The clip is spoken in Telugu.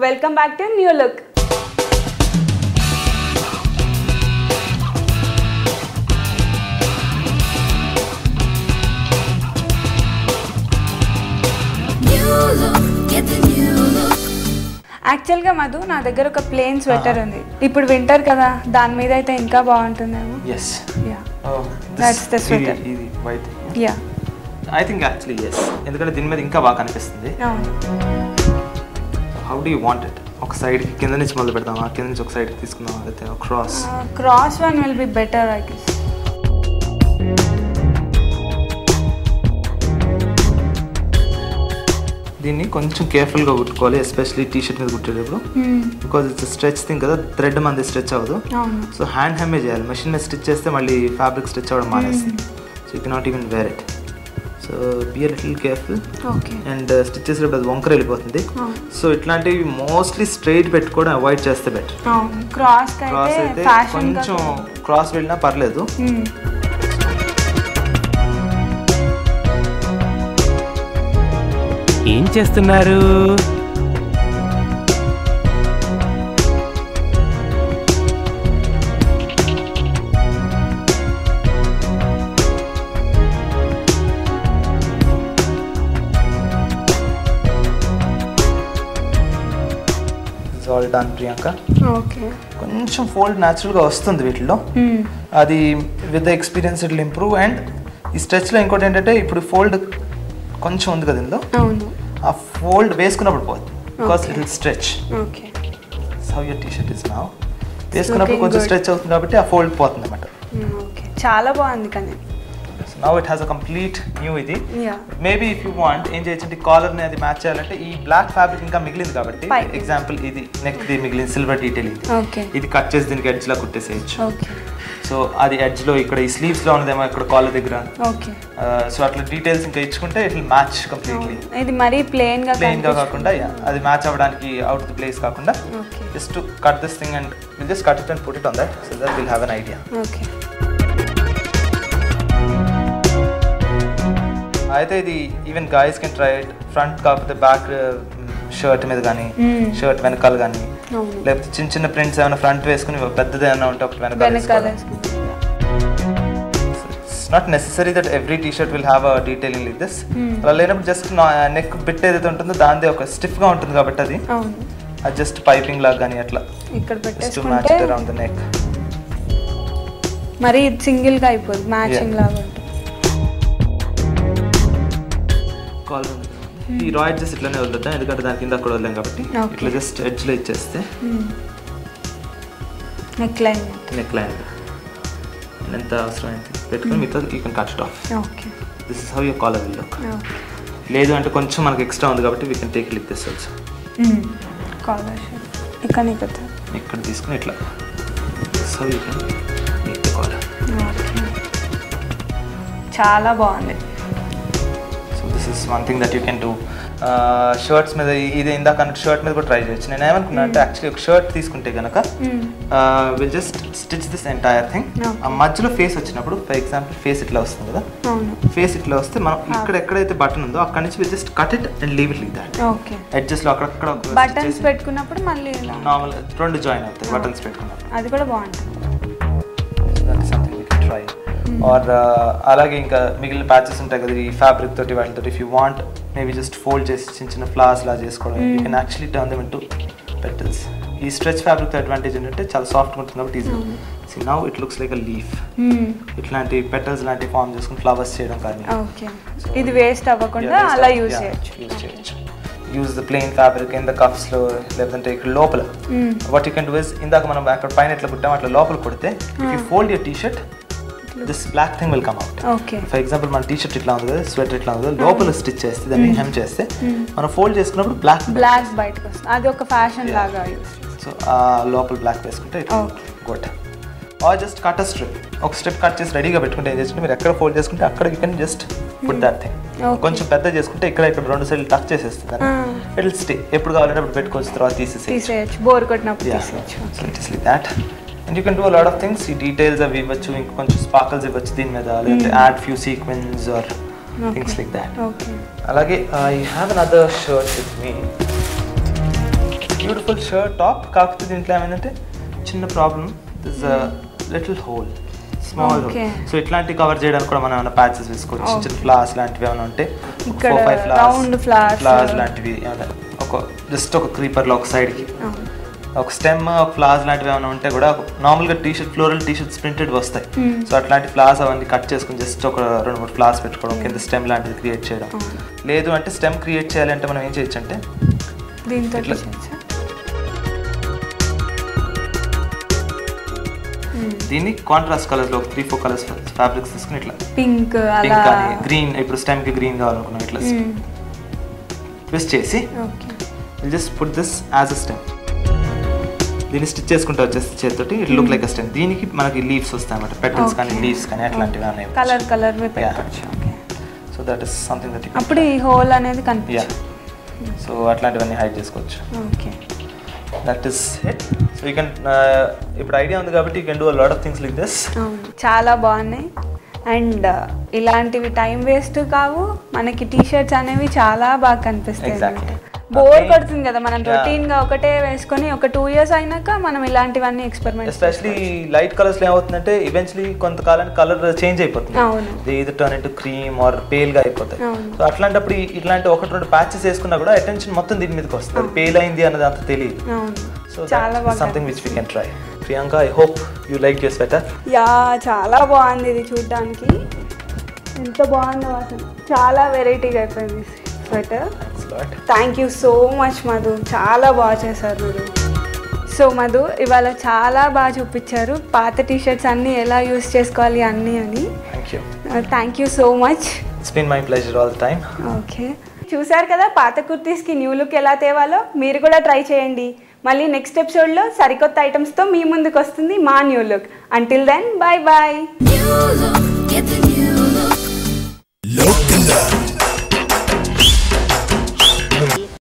Welcome back to New Look. యాక్చువల్గా మధు నా దగ్గర ఒక ప్లెయిన్ స్వెటర్ ఉంది. ఇప్పుడు వింటర్ కదా, దాని మీద అయితే ఇంకా బాగుంటుందేమో. yes yeah that's the sweater. ఇది white yeah I think actually yes, ఎందుకంటే దీని మీద ఇంకా బాగా కనిపిస్తుంది. how do you want it? ఒక సైడ్ కింద నుంచి మొదలు పెడతామా, కింద నుంచి ఒక సైడ్ తీసుకుందామా, లేకపోతే cross one will be better I guess. దీన్ని కొంచెం కేర్ఫుల్గా కుట్టుకోవాలి, ఎస్పెషల్లీ టీ షర్ట్ మీద కుట్టేటప్పుడు, బికాజ్ ఇట్స్ స్ట్రెచ్ థింగ్ కదా, థ్రెడ్ మంది స్ట్రెచ్ అవ్వదు. సో హ్యాండ్ హెమ్మే చేయాలి. మెషిన్ మీద స్టిచ్ చేస్తే మళ్ళీ ఫ్యాబ్రిక్ స్ట్రెచ్ అవ్వడం మానేస్తుంది. So you cannot even wear it. So be a little careful. And stitch చేసేటప్పుడు అది వంకర వెళ్ళిపోతుంది. సో ఇట్లాంటివి మోస్ట్లీ స్ట్రైట్ పెట్టుకోవడం అవాయిడ్ చేస్తే బెటర్. క్రాస్ అయితే కొంచెం క్రాస్ వెళ్ళినా పర్లేదు. ఏం చేస్తున్నారు? All done Priyanka. ఓకే, కొంచెం ఫోల్డ్ న్యాచురల్గా వస్తుంది వీటిలో. అది with the experience it will improve. And ఈ స్ట్రెచ్లో ఇంకోటి ఏంటంటే, ఇప్పుడు ఫోల్డ్ కొంచెం ఉంది కదా ఇందులో, ఆ ఫోల్డ్ వేసుకున్నప్పుడు పోతుంది, because it will stretch. Okay, how your T shirt is now. వేసుకున్నప్పుడు కొంచెం స్ట్రెచ్ అవుతుంది కాబట్టి ఆ ఫోల్డ్ పోతుంది అన్నమాట. ఓకే, చాలా బాగుంది కానీ. Now it has a complete new ఇది. మేబీ ఇఫ్ యూ వాంట్ ఏం చేయొచ్చు, కాలర్ ని అది మ్యాచ్ చేయాలంటే ఈ బ్లాక్ ఫ్యాబ్రిక్ ఇంకా మిగిలింది కాబట్టి, ఎగ్జాంపుల్ ఇది నెక్ ది మిగిలింది సిల్వర్ డీటెయిల్, ఇది కట్ చేసి దీనికి ఎడ్జ్ లా కుట్టేసేయచ్చు. సో అది ఎడ్జ్ లో ఇక్కడ ఈ స్లీవ్స్ లో ఉన్నదేమో ఇక్కడ కాలర్ దగ్గర. సో అట్లా డీటెయిల్స్ ఇంకా ఇచ్చుకుంటే ఇట్ విల్ మ్యాచ్ కంప్లీట్లీ. ఇది మరి ప్లెయిన్ గా కాకుండా అది మ్యాచ్ అవ్వడానికి అవుట్ ఆఫ్ ది ప్లేస్ కాకుండా just cut this thing and will just cut it and put it on that, so that will have an idea. Okay, అయితే ఇది even guys can try it. Front కాకపోతే బ్యాక్ షర్ట్ మీద కానీ, షర్ట్ వెనకాల కానీ, లేకపోతే చిన్న చిన్న ప్రింట్స్ ఏమైనా ఫ్రంట్ వేసుకుని పెద్దది ఏమైనా ఉంటే ఒకటి వెనకాల. It's not necessary that every T shirt will have a detailing like this. అలా లేనప్పుడు జస్ట్ నెక్ బిట్ ఏదైతే ఉంటుందో దానిదే ఒక స్టిఫ్ గా ఉంటుంది కాబట్టి అది జస్ట్ పైపింగ్ లాగా కానీ అట్లా just match it around the neck. మరి సింగిల్ గా అయిపోదు, మ్యాచింగ్ లాగా ఉంటుంది. ఈ రా ఎడ్జెస్ ఇట్లానే వదిలేద్దాం, ఎందుకంటే దాని కింద అక్కడ వదిలేం కాబట్టి. ఇట్లా జస్ట్ ఎడ్జ్ లో ఇచ్చేస్తే నెక్ లైన్ ఎంత అవసరమైంది పెట్టుకుని మీతో you can cut it off. This is how your collar will look. లేదు అంటే కొంచెం మనకి ఎక్స్ట్రా ఉంది కాబట్టి we can take it this also. ఇక్కడ తీసుకుని ఇట్లా so you can make the collar. చాలా బాగుంది. This is one thing that you can do. Shirts మీద ఇది ఇందాక అన్నట్టు షర్ట్ మీద కూడా ట్రై చేయొచ్చు. నేను ఏమనుకున్నా అంటే, యాక్చువల్లీ ఒక షర్ట్ తీసుకుంటే కనుక will just stitch this entire thing. ఆ మధ్యలో ఫేస్ వచ్చినప్పుడు, ఫర్ ఎగ్జాంపుల్ ఫేస్ ఇట్లా వస్తుంది కదా, ఫేస్ ఇట్లా వస్తే మనం ఇక్కడ ఎక్కడైతే బటన్ ఉందో అక్కడ నుంచి will just cut it and leave it like that. Edges లో అక్కడక్కడ బటన్స్ పెట్టుకున్నప్పుడు మళ్ళీ నార్మల్ రెండు జాయిన్ అవుతాయి బటన్స్ పెట్టుకున్నప్పుడు. అది కూడా బాగుంటుంది. ట్రై. ఆర్ అలాగే ఇంకా మిగిలిన ప్యాచెస్ ఉంటాయి కదా ఈ ఫ్యాబ్రిక్ తోటి వాటితో, if you want maybe just fold చేసి చిన్న చిన్న ఫ్లవర్స్ లా చేసుకోవడం, you can actually turn them into petals. ఈ స్ట్రెచ్ ఫ్యాబ్రిక్ తో అడ్వాంటేజ్ ఏంటంటే చాలా సాఫ్ట్గా ఉంటుంది కాబట్టి easy. See now it looks like a leaf. ఇట్లాంటి పెటల్స్ లాంటి ఫామ్ చేసుకుని ఫ్లవర్స్ చేయడం కానీ, ఇది వేస్ట్ అవ్వకుండా అలా యూజ్ చేయొచ్చు. Use the plain fabric in the cuffs లో, లేదంటే ఇక్కడ లోపల what you can do is, ఇందాక మనం అక్కడ పైన ఎట్లా కుట్టాం అట్లా లోపల కుడితే, if you fold your T shirt this black thing will come out. For example, మన టీ షర్ట్ ఇట్లా ఉంది కదా, స్వెటర్ ఇట్లా ఉంది కదా, లోపల స్టిచ్ చేస్తే దాన్ని హెమ్ చేస్తే మనం ఫోల్డ్ చేసుకున్నప్పుడు బ్లాక్ బయటకు వస్తుంది. అది ఒక ఫ్యాషన్ లాగా. సో లోపల బ్లాక్ వేసుకుంటే good. Or just cut a strip, ఒక స్ట్రిప్ కట్ చేసి రెడీగా పెట్టుకుంటే ఏం చేసుకుంటే మీరు ఎక్కడ ఫోల్డ్ చేసుకుంటే అక్కడ you can just put that thing. కొంచెం పెద్ద చేసుకుంటే ఇక్కడ రెండు సైడ్లు టచ్ చేసేస్తుంది, ఇట్ విల్ స్టే. ఎప్పుడు కావాలంటే అప్పుడు పెట్టుకోవచ్చు, తర్వాత తీసేయచ్చు, బోర్ కొట్టినప్పుడు తీసేయచ్చు. So it is like that. And you can do a lot of things. ఈ డీటెయిల్స్ అవి ఇవ్వచ్చు, ఇంకా కొంచెం స్పార్కల్స్ ఇవ్వచ్చు దీని మీద, లేదంటే add few sequence or things like that. Okay. అలాగే I have another shirt with me, beautiful shirt top. కాకపోతే దీంట్లో ఏమైందంటే చిన్న problem, this little hole, small hole. So ఇట్లాంటి కవర్ చేయడానికి కూడా మనం ఏమైనా ప్యాచెస్ వేసుకోవచ్చు. చిన్న ఫ్లవర్స్ లాంటివి ఏమైనా ఉంటే 4-5 ఫ్లవర్స్ లాంటివి, ఒక జస్ట్ ఒక క్రీపర్లో ఒక సైడ్కి ఒక స్టెమ్, ఒక ఫ్లవర్స్ లాంటివి ఏమైనా ఉంటే కూడా నార్మల్గా టీషర్ట్, ఫ్లోరల్ టీషర్ట్స్ ప్రింటెడ్ వస్తాయి. సో అట్లాంటి ఫ్లవర్స్ అవన్నీ కట్ చేసుకుని జస్ట్ ఒక 2-3 ఫ్లవర్స్ పెట్టుకోవడం, కింద స్టెమ్ లాంటిది క్రియేట్ చేయడం. లేదు అంటే స్టెమ్ క్రియేట్ చేయాలి అంటే మనం ఏం చేయొచ్చు అంటే దీన్ని కాంట్రాస్ట్ కలర్స్ లో 3-4 కలర్స్ ఫ్యాబ్రిక్స్ తీసుకుని ఇట్లా పింక్ కానీ గ్రీన్, ఇప్పుడు స్టెమ్ కి గ్రీన్ కావాలనుకున్నాం, ఇట్లా ట్విస్ట్ చేసి just put this as a stem. దీన్ని స్టిచ్ చేసుకుంటూ వచ్చేసి చేతితోటి it look like a stem. దీనికి మనకి లీవ్స్ వస్తాయి అన్నమాట, పెటల్స్ కానీ లీవ్స్ కానీ అట్లాంటివి అనేవి colour so that is something that అప్పుడు ఈ హోల్ అనేది కనిపించదు. సో అట్లాంటివన్నీ హైడ్ చేసుకోవచ్చు. Okay, that is it. So you can, ఇప్పుడు ఐడియా ఉంది కాబట్టి you can do a lot of things like this. చాలా బాగున్నాయి. అండ్ ఇలాంటివి టైం వేస్ట్ కావు, మనకి టీ షర్ట్స్ అనేవి చాలా బాగా కనిపిస్తాయి. బోర్ కొడుతుంది కదా మనం రొటీన్ గా ఒకటే వేసుకొని, ఒక 2 years అయినాక మనం ఇలాంటివన్నీ ఎక్స్పెరిమెంట్. ఎస్పెషలీ లైట్ కలర్స్ లో ఏమవుతుందంటే ఈవెన్చువలీ కొంతకాలానికి కలర్ చేంజ్ అయిపోతుంది, ఇది turn into cream or pale గా అయిపోతాయి. సో అట్లాంటప్పుడు ఇట్లాంటి 1-2 ప్యాచెస్ వేసుకున్నా కూడా అటెన్షన్ మొత్తం దీని మీదకి వస్తుంది, పేల్ అయింది అన్నది అంత తెలియదు. So something which we can try. Priyanka, I hope you like your sweater. Yeah, చాలా బాగుంది ఇది చూడడానికి, ఎంత బాగుందో అసలు, చాలా వెరైటీగా అయిపోయింది sweater. Thank you so much Madhu, చాలా బాగా చేశారు మీరు. సో మధు, ఇవాళ చాలా బాగా చూపించారు పాత టీషర్ట్స్ అన్నీ ఎలా యూస్ చేసుకోవాలి అన్నీ అని. Thank you so much. It's been my pleasure all the time. Okay, చూసారు కదా పాత కుర్తీస్కి న్యూ లుక్ ఎలా తేవాలో, మీరు కూడా ట్రై చేయండి. మళ్ళీ నెక్స్ట్ ఎపిసోడ్లో సరికొత్త ఐటమ్స్తో మీ ముందుకు వస్తుంది మా new look. Until then, bye bye.